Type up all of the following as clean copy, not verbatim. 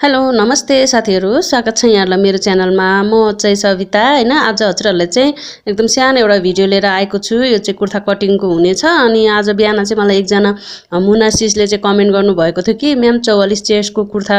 Hello नमस्ते साथीहरु, स्वागत छ यहाँहरुलाई मेरो च्यानलमा। म चाहिँ सविता हैन। आज हजुरहरुलाई चाहिँ एकदम सानो एउटा भिडियो लिएर आएको छु। यो चाहिँ कुर्ता कटिङको हुनेछ। अनि आज बिहान चाहिँ मलाई एकजना मुना सिसले चाहिँ कमेन्ट गर्नु भएको थियो कि म्याम 44 चेस्टको कुर्ता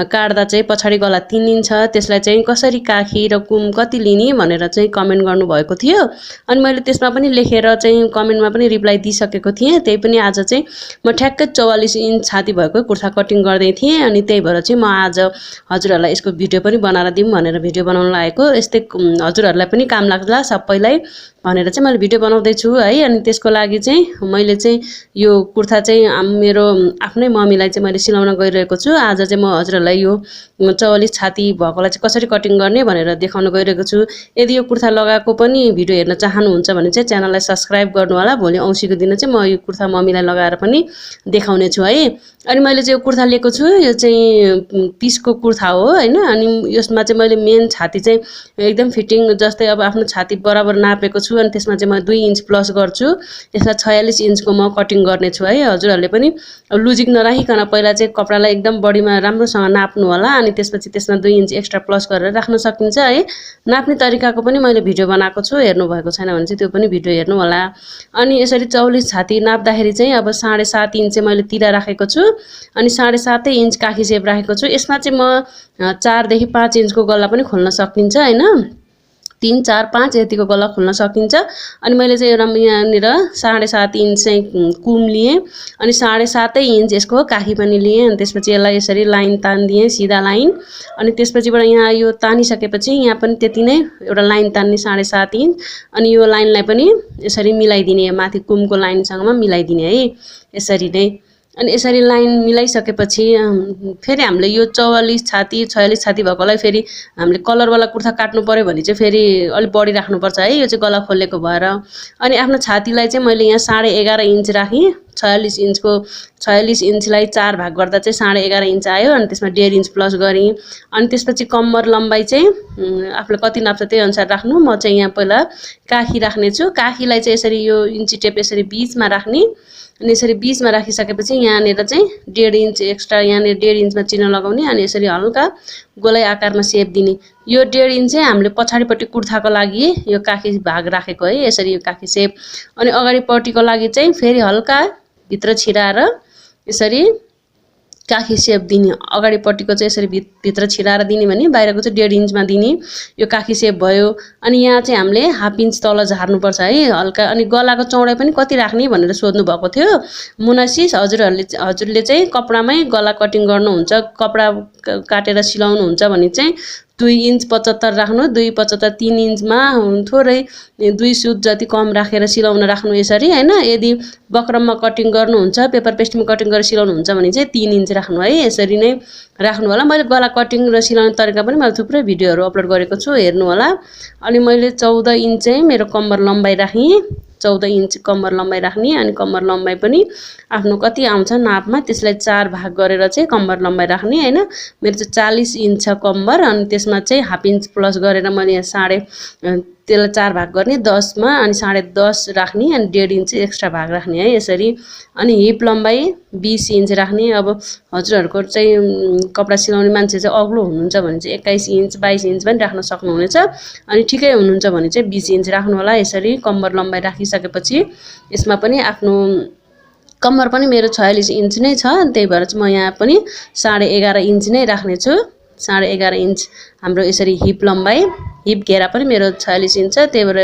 काट्दा चाहिँ पछाडी गला 3 इन्च छ, त्यसलाई चाहिँ कसरी काखी र कुम कति लिने भनेर चाहिँ कमेन्ट गर्नु भएको थियो। अनि मैले त्यसमा पनि लेखेर चाहिँ कमेन्टमा पनि रिप्लाई दिइसकेको थिएँ। त्यही पनि आज चाहिँ म ठ्याक्कै 44 इन्च छाती भएको कुर्ता कटिङ गर्दै थिएँ। अनि त्यही भएर चाहिँ म आज हजुरहरुलाई यसको भिडियो पनि बनाएर दिउँ भनेर भिडियो बनाउन लागेको। यस्तै हजुरहरुलाई पनि काम लाग्ला सबैलाई भनेर चाहिँ मैले भिडियो बनाउँदै छु है। अनि त्यसको लागि चाहिँ मैले चाहिँ यो कुर्ता चाहिँ मेरो आफ्नै मम्मीलाई चाहिँ मैले सिलाउन गइरहेको छु। आज चाहिँ म हजुरहरुलाई यो 44 छाती भएकोलाई चाहिँ कसरी कटिङ गर्ने भनेर देखाउन गइरहेको छु। यदि यो कुर्ता लगाएको पनि भिडियो हेर्न चाहनुहुन्छ भने चाहिँ च्यानललाई सब्स्क्राइब गर्नु होला। भोलि औँसीको दिन चाहिँ म यो कुर्ता मम्मीलाई लगाएर पनि देखाउने छु है। अनि मैले चाहिँ यो कुर्ता लिएको छु। यो चाहिँ पिसको कुर्ता हो हैन। अनि यसमा चाहिँ मैले मेन छाती चाहिँ एकदम फिटिङ जस्तै अब आफ्नो छाती बराबर नापेको छु। अनि त्यसमा चाहिँ म 2 इन्च प्लस गर्छु। यसलाई 46 इन्चको म कटिङ गर्ने छु है। हजुरहरुले पनि लुजिङ नराखिकन पहिला चाहिँ कपडालाई एकदम बडीमा राम्रोसँग नाप्नु होला। अनि त्यसपछि त्यसमा 2 इन्च एक्स्ट्रा प्लस गरेर राख्न सकिन्छ है। नाप्ने तरिकाको पनि मैले भिडियो बनाएको छु, हेर्नु भएको छैन भने चाहिँ त्यो पनि भिडियो हेर्नु होला। अनि यसरी 44 छाती नाप्दाखेरि चाहिँ अब 7.5 इन्च चाहिँ मैले तिरा राखेको छु। अनि 7.5 इन्च काखी सेप राखेको छु। यसमा चाहिँ म 4 देखि 5 इन्चको गला पनि खोल्न सकिन्छ हैन। 3, 4, 5 यतिको गला खोल्न सकिन्छ। अनि मैले चाहिँ एउटा यहाँनिर 7.5 इन्च चाहिँ कुम लिए। अनि 7.5 इन्च यसको काखी पनि लिए। अनि त्यसपछि यसलाई यसरी लाइन तान्दिएँ, सिधा लाइन। अनि त्यसपछिबाट यहाँ यो तानिसकेपछि यहाँ पनि त्यति नै एउटा लाइन तान्ने 7.5 इन्च। अनि यो लाइनलाई पनि यसरी मिलाइदिने, माथि कुमको लाइनसँग मिलाइदिने है, यसरी नै। अनि यसरी लाइन मिलाइसकेपछि फेरि हामीले यो 44 छाती 46 छाती भएकोलाई फेरि हामीले कलरवाला कुर्ता काट्नु पर्यो भने चाहिँ फेरि अलि बढी राख्नुपर्छ है। यो चाहिँ गला खोलेको भएर। अनि आफ्नो छातीलाई चाहिँ मैले यहाँ 11.5 इन्च राखेँ। 46 इन्चलाई 4 भाग गर्दा चाहिँ 11.5 इन्च आयो। अनि त्यसमा 1.5 इन्च प्लस गरेँ। अनि त्यसपछि कम्मर लम्बाइ चाहिँ आफूले कति नाप्छ त्यही अनुसार राख्नु। म चाहिँ यहाँ पहिला काखी राख्ने छु। काखीलाई चाहिँ यसरी यो इन्ची टेप यसरी बीचमा राख्ने। अनि यसरी बीचमा राखिसकेपछि यहाँनिर चाहिँ 1.5 इन्च एक्स्ट्रा यहाँनिर 1.5 इन्चमा चिन्ह लगाउने। अनि यसरी हल्का गोलाई आकारमा सेप दिने। यो 1.5 इन्च चाहिँ हामीले पछाडिपट्टि कुर्ताको लागि यो काखी भाग राखेको है, यसरी यो काखी सेप। अनि अगाडिपट्टिको लागि चाहिँ फेरि हल्का भित्र छिराएर यसरी काखी सेप दिने। अगाडिपट्टिको चाहिँ यसरी भित्र छिराएर दिने भने बाहिरको चाहिँ 1.5 इन्चमा दिने। यो काखी सेप भयो। अनि यहाँ चाहिँ हामीले हाफ इन्च तल झार्नुपर्छ है हल्का। अनि गलाको चौडाइ पनि कति राख्ने भनेर सोध्नु भएको थियो मुनासिस। हजुरले चाहिँ कपडामै गला कटिङ गर्नुहुन्छ, कपडा काटेर सिलाउनुहुन्छ भने चाहिँ 2 इन्च 75 राख्नु। 2.75 3 इन्चमा थोरै 2 सुत जति कम राखेर सिलाउन राख्नु यसरी हैन। यदि बक्रममा कटिङ गर्नुहुन्छ, पेपर पेस्टिङमा कटिङ गरेर सिलाउनुहुन्छ भने चाहिँ 3 इन्च राख्नु है। यसरी नै राख्नु होला। मैले गला कटिङ र सिलाउने तरिका पनि मैले थुप्रै भिडियोहरू अपलोड गरेको छु, हेर्नु होला। अनि मैले 14 इन्च चाहिँ मेरो कम्मर लम्बाइ राखेँ। 14 इन्च कम्मर लम्बाइ राख्ने। अनि कम्मर लम्बाइ पनि आफ्नो कति आउँछ नापमा त्यसलाई 4 भाग गरेर चाहिँ कम्मर लम्बाइ राख्ने हैन। मेरो चाहिँ 40 इन्च छ कम्मर। अनि त्यसमा चाहिँ हाफ इन्च प्लस गरेर मैले यहाँ त्यसलाई 4 भाग गर्ने 10 मा। अनि 10.5 राख्ने। अनि 1.5 इन्च एक्स्ट्रा भाग राख्ने है यसरी। अनि हिप लम्बाइ 20 इन्च राख्ने। अब हजुरहरूको चाहिँ कपडा सिलाउने मान्छे चाहिँ अग्लो हुनुहुन्छ भने चाहिँ 21 इन्च 22 इन्च पनि राख्न सक्नुहुनेछ। अनि ठिकै हुनुहुन्छ भने चाहिँ 20 इन्च राख्नु होला। यसरी कम्मर लम्बाइ राखिसकेपछि यसमा पनि आफ्नो कम्मर पनि मेरो 46 इन्च नै छ। त्यही भएर चाहिँ म यहाँ पनि 11.5 इन्च नै राख्ने छु। 11.5 इन्च हाम्रो यसरी हिप लम्बाइ। हिप घेरा पनि मेरो 46 इन्च छ, त्यही भएर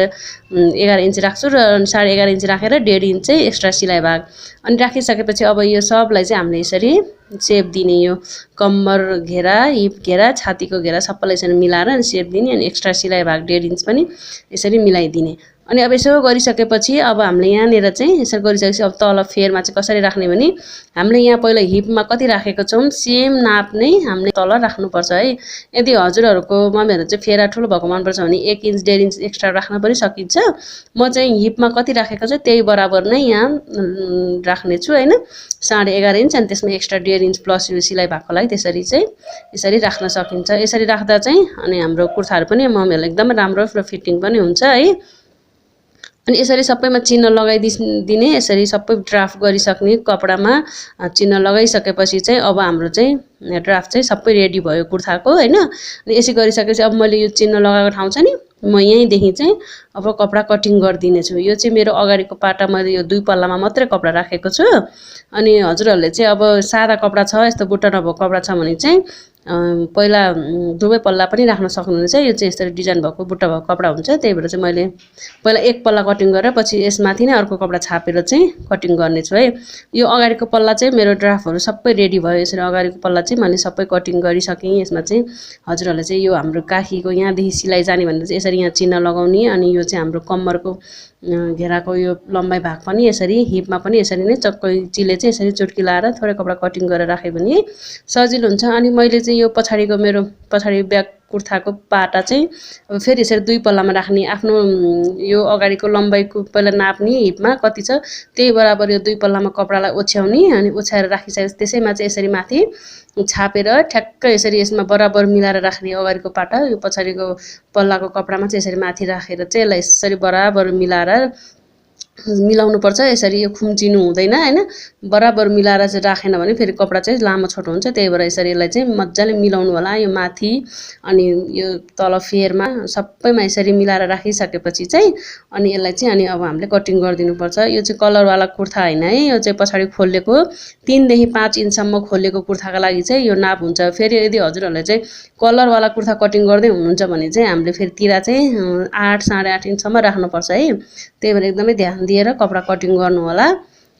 11 इन्च राख्छु। र 11.5 इन्च राखेर 1.5 इन्च चाहिँ एक्स्ट्रा सिलाइ भाग। अनि राखिसकेपछि अब यो सबलाई चाहिँ हामीले यसरी सेप दिने। यो कम्मर घेरा, हिप घेरा, छातीको घेरा सबैलाई यसरी मिलाएर अनि सेप दिने। अनि एक्स्ट्रा सिलाइ भाग 1.5 इन्च पनि यसरी मिलाइदिने। अनि अब यसो गरिसकेपछि अब हामीले यहाँनिर चाहिँ यसरी गरिसकेपछि अब तल फेरमा चाहिँ कसरी राख्ने भने हामीले यहाँ पहिला हिपमा कति राखेको छौँ सेम नाप नै हामीले तल राख्नुपर्छ है। यदि हजुरहरूको मम्मीहरू चाहिँ फेरा ठुलो भएको मनपर्छ भने 1 इन्च 1.5 इन्च एक्स्ट्रा राख्न पनि सकिन्छ। म चाहिँ हिपमा कति राखेको छु त्यही बराबर नै यहाँ राख्ने छु हैन। 11.5 इन्च। अनि त्यसमा एक्स्ट्रा 1.5 इन्च प्लस यो सिलाइ भएकोलाई त्यसरी चाहिँ यसरी राख्न सकिन्छ। यसरी राख्दा चाहिँ अनि हाम्रो कुर्ताहरू पनि मम्मीहरूलाई एकदम राम्रो र फिटिङ पनि हुन्छ है। अनि यसरी सबैमा चिन्ह लगाइदिने, यसरी सबै ड्राफ्ट गरिसक्ने कपडामा चिन्ह लगाइसकेपछि चाहिँ अब हाम्रो चाहिँ ड्राफ्ट चाहिँ सबै रेडी भयो कुर्ताको हैन। अनि यसै गरिसकेपछि अब मैले यो चिन्ह लगाएको ठाउँ छ नि, म यहीँदेखि चाहिँ अब कपडा कटिङ गरिदिने छु। यो चाहिँ मेरो अगाडिको पाटा मैले यो 2 पल्लामा मात्रै कपडा राखेको छु। अनि हजुरहरूले चाहिँ अब सादा कपडा छ, यस्तो बुट्टा नभएको कपडा छ भने चाहिँ पहिला दुवै पल्ला पनि राख्न सक्नुहुनेछ। यो चाहिँ यसरी डिजाइन भएको बुट्टा भएको कपडा हुन्छ, त्यही भएर चाहिँ मैले पहिला एक पल्ला कटिङ गरेर पछि यसमाथि नै अर्को कपडा छापेर चाहिँ कटिङ गर्नेछु है। यो अगाडिको पल्ला चाहिँ मेरो ड्राफ्टहरू सबै रेडी भयो। यसरी अगाडिको पल्ला चाहिँ मैले सबै कटिङ गरिसकेँ। यसमा चाहिँ हजुरहरूले चाहिँ यो हाम्रो काखीको यहाँदेखि सिलाइ जाने भनेर चाहिँ यसरी यहाँ चिन्ह लगाउने, अनि यो चाहिँ हाम्रो कम्मरको घेराको यो लम्बाइ भाग पनि यसरी, हिपमा पनि यसरी नै कैँचीले चाहिँ यसरी चुट्की लाएर थोरै कपडा कटिङ गरेर राख्यो भने सजिलो हुन्छ। अनि मैले चाहिँ यो पछाडिको मेरो पछाडि ब्याक कुर्ताको पाटा चाहिँ अब फेरि यसरी 2 पल्लामा राख्ने, आफ्नो यो अगाडिको लम्बाइको पहिला नाप्ने हिपमा कति छ त्यही बराबर यो 2 पल्लामा कपडालाई ओछ्याउने, अनि ओछ्याएर राखिसकेपछि त्यसैमा चाहिँ यसरी माथि छापेर ठ्याक्कै यसरी यसमा बराबर मिलाएर राख्ने अगाडिको पाटा यो पछाडिको पल्लाको कपडामा चाहिँ यसरी माथि राखेर चाहिँ यसलाई यसरी बराबर मिलाउनु पर्छ। यसरी यो खुम्चिनु हुँदैन हैन, बराबर मिलाएर चाहिँ राखेन भने फेरि कपडा चाहिँ लामो छोटो हुन्छ। त्यही भएर यसरी यसलाई चाहिँ मजाले मिलाउनु होला, यो माथि अनि यो तल फेरमा सबैमा यसरी मिलाएर राखिसकेपछि चाहिँ अनि यसलाई चाहिँ अनि अब हामीले कटिङ गरिदिनुपर्छ। यो चाहिँ कलरवाला कुर्ता हैन है, यो चाहिँ पछाडि खोलेको 3 देखि 5 इन्चसम्म खोलेको कुर्ताको लागि चाहिँ यो नाप हुन्छ। फेरि यदि हजुरहरूले चाहिँ कलरवाला कुर्ता कटिङ गर्दै हुनुहुन्छ भने चाहिँ हामीले फेरि तिरा चाहिँ 8 साढे 8 इन्चसम्म राख्नुपर्छ है। त्यही भएर एकदमै ध्यान दिएर कपडा कटिङ गर्नु होला।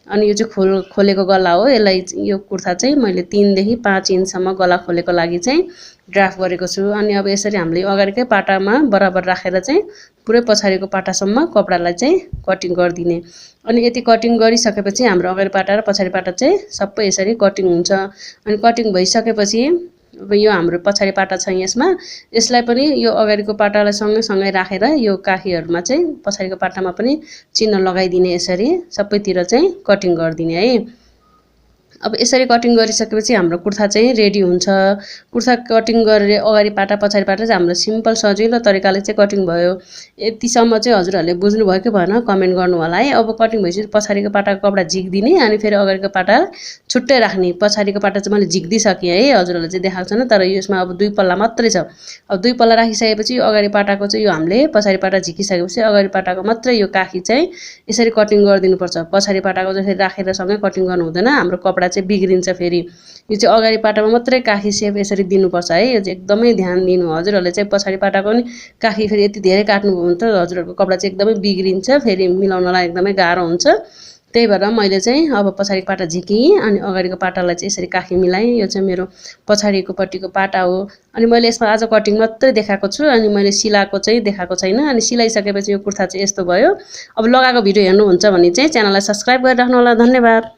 अनि यो चाहिँ खोलेको गला हो। यसलाई यो कुर्ता चाहिँ मैले 3 देखि 5 इन्चसम्म गला खोलेको लागि चाहिँ ड्राफ्ट गरेको छु। अनि अब यसरी हामीले अगाडिकै पाटामा बराबर राखेर चाहिँ पुरै पछाडिको पाटासम्म कपडालाई चाहिँ कटिङ गरिदिने। अनि यति कटिङ गरिसकेपछि हाम्रो अगाडि पाटा र पछाडि पाटा चाहिँ सबै यसरी कटिङ हुन्छ। अनि कटिङ भइसकेपछि अब यो हाम्रो पछाडि पाटा छ, यसलाई पनि यो अगाडिको पाटालाई सँगै राखेर यो काखीहरूमा चाहिँ पछाडिको पाटामा पनि चिन्ह लगाइदिने, यसरी सबैतिर चाहिँ कटिङ गरिदिने है। अब यसरी कटिङ गरिसकेपछि हाम्रो कुर्ता चाहिँ रेडी हुन्छ। कुर्ता कटिङ गरेर अगाडि पाटा पछाडि पाटा चाहिँ हाम्रो सिम्पल सजिलो तरिकाले चाहिँ कटिङ भयो। यतिसम्म चाहिँ हजुरहरूले बुझ्नुभयो कि भएन कमेन्ट गर्नु होला है। अब कटिङ भइसकेपछि पछाडिको पाटाको कपडा झिक्दिने, अनि फेरि अगाडिको पाटा छुट्टै राख्ने। पछाडिको पाटा चाहिँ मैले झिक्दिसकेँ है, हजुरहरूले चाहिँ देखाएको छैन, तर यसमा अब 2 पल्ला मात्रै छ। अब 2 पल्ला राखिसकेपछि अगाडि पाटाको चाहिँ यो हामीले पछाडि पाटा झिकिसकेपछि अगाडि पाटाको मात्रै यो काखी चाहिँ यसरी कटिङ गरिदिनुपर्छ। पछाडि पाटाको चाहिँ फेरि राखेर सँगै कटिङ गर्नु हुँदैन, हाम्रो कपडा चाहिँ बिग्रिन्छ। फेरि यो चाहिँ अगाडि पाटामा मात्रै काखी सेप यसरी दिनुपर्छ है। यो चाहिँ एकदमै ध्यान दिनु। हजुरहरूले चाहिँ पछाडि पाटाको नि काखी फेरि यति धेरै काट्नुभयो भने त हजुरहरूको कपडा चाहिँ एकदमै बिग्रिन्छ, फेरि मिलाउनलाई एकदमै गाह्रो हुन्छ। त्यही भएर मैले चाहिँ अब पछाडि पाटा झिकेँ, अनि अगाडिको पाटालाई चाहिँ यसरी काखी मिलाएँ। यो चाहिँ मेरो पछाडिको पट्टिको पाटा हो। अनि मैले यसमा आज कटिङ मात्रै देखाएको छु, अनि मैले सिलाएको चाहिँ देखाएको छैन। अनि सिलाइसकेपछि यो कुर्ता चाहिँ यस्तो भयो। अब लगाएको भिडियो हेर्नुहुन्छ भने चाहिँ च्यानललाई सब्स्क्राइब गरिराख्नु होला। धन्यवाद।